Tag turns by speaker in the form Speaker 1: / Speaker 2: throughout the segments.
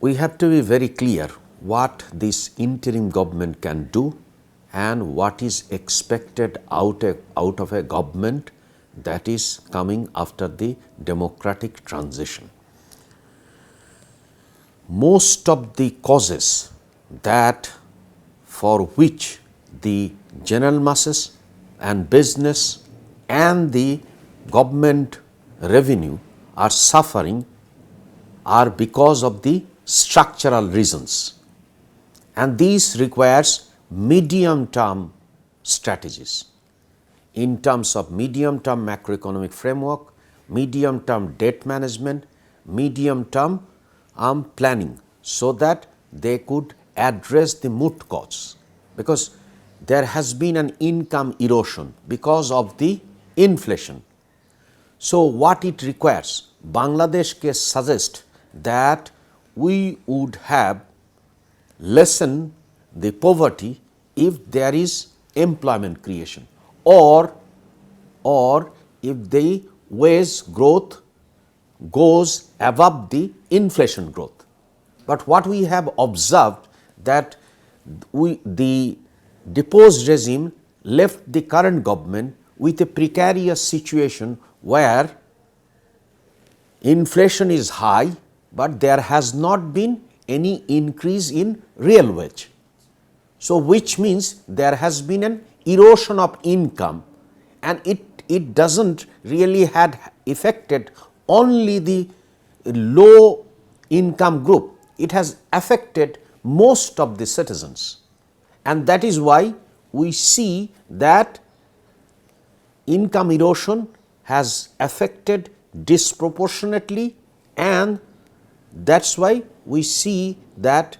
Speaker 1: we have to be very clear what this interim government can do and what is expected out of a government that is coming after the democratic transition. Most of the causes that for which the general masses and business and the government revenue are suffering are because of the structural reasons, and these requires medium term strategies in terms of medium term macroeconomic framework, medium term debt management, medium term planning, so that they could address the root cause, because there has been an income erosion because of the inflation. So, what it requires, Bangladesh case suggests that we would have lessened the poverty if there is employment creation, or if the wage growth goes above the inflation growth. But what we have observed that the deposed regime left the current government with a precarious situation where inflation is high, but there has not been any increase in real wage. So, which means there has been an erosion of income, and it does not really had affected only the low income group, it has affected most of the citizens, and that is why we see that income erosion has affected disproportionately, and that is why we see that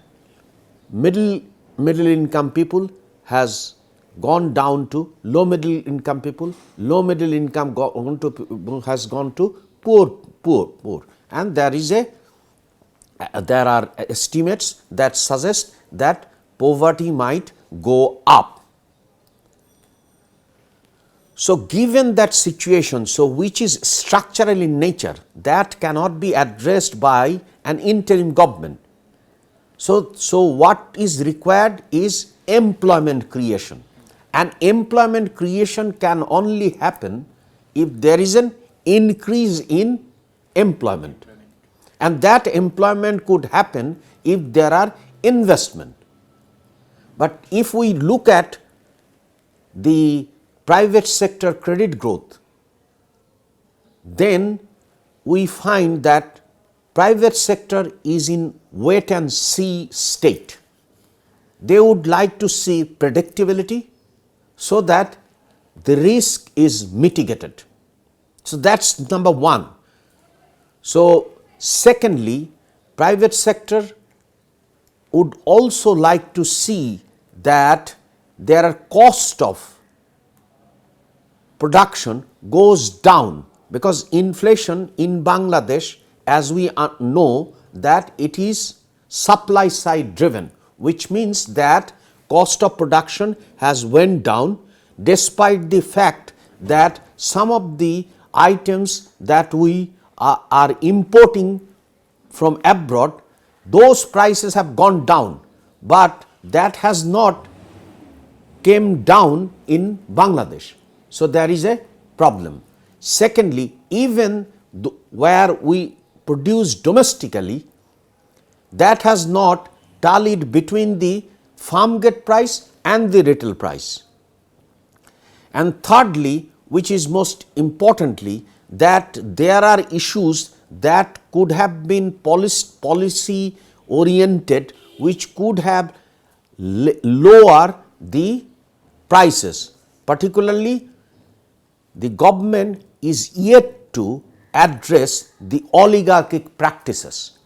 Speaker 1: middle income people has gone down to low middle income people, low middle income has gone to poor, and there are estimates that suggest that poverty might go up. So, given that situation, so which is structural in nature, that cannot be addressed by an interim government. So what is required is employment creation, and employment creation can only happen if there is an increase in employment, and that employment could happen if there are investment. But if we look at the private sector credit growth, then we find that private sector is in wait and see state. They would like to see predictability so that the risk is mitigated. So, that is number one. So, secondly, private sector would also like to see that there are cost of production goes down, because inflation in Bangladesh, as we know, that it is supply side driven, which means that cost of production has went down, despite the fact that some of the items that we are importing from abroad, those prices have gone down, but that has not came down in Bangladesh. So, there is a problem. Secondly, even where we produce domestically, that has not tallied between the farm gate price and the retail price. And thirdly, which is most importantly, that there are issues that could have been policy oriented, which could have lower the prices. Particularly, the government is yet to address the oligarchic practices,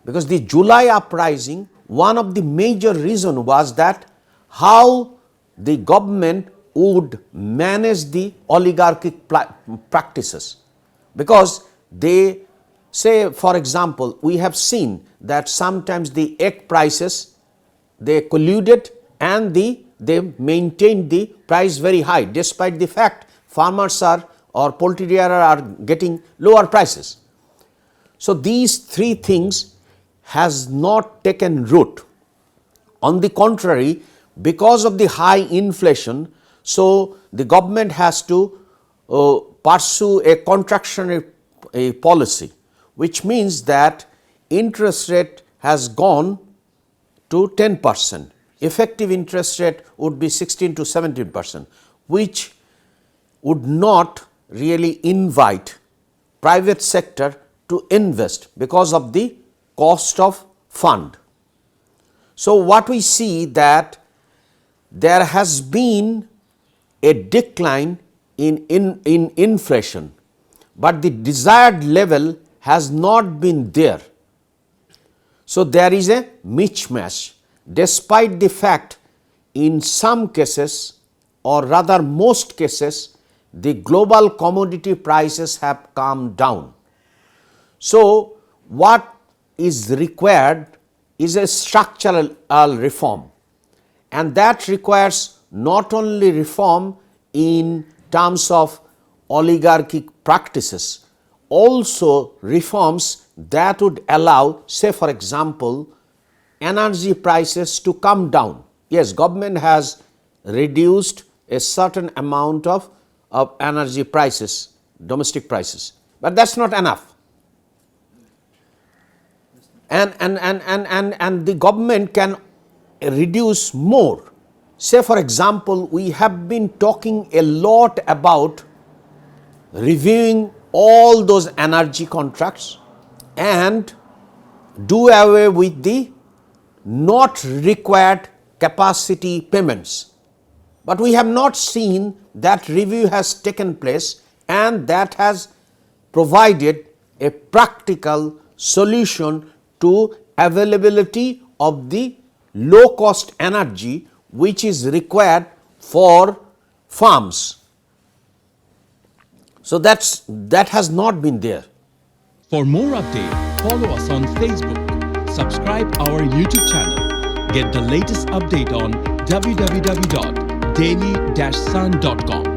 Speaker 1: because the July uprising, one of the major reason was that how the government would manage the oligarchic practices, because they say, for example, we have seen that sometimes the egg prices, they colluded and they maintained the price very high, despite the fact farmers or poultry are getting lower prices. So, these three things has not taken root. On the contrary, because of the high inflation, so the government has to pursue a contractionary policy, which means that interest rate has gone to 10%. Effective interest rate would be 16 to 17%, which would not really invite private sector to invest because of the cost of fund. So what we see that there has been a decline in inflation, but the desired level has not been there. So there is a mismatch, despite the fact in some cases, or rather most cases, the global commodity prices have come down. So what is required is a structural reform, and that requires not only reform in terms of oligarchic practices, also reforms that would allow, say for example, energy prices to come down. Yes, government has reduced a certain amount of energy prices, domestic prices, but that's not enough. And the government can reduce more. Say for example, we have been talking a lot about reviewing all those energy contracts and do away with the not required capacity payments. But we have not seen that review has taken place, and that has provided a practical solution to availability of the low cost energy which is required for farms. So that has not been there.
Speaker 2: For more updates, follow us on Facebook, subscribe our YouTube channel, get the latest update on www.daily-sun.com.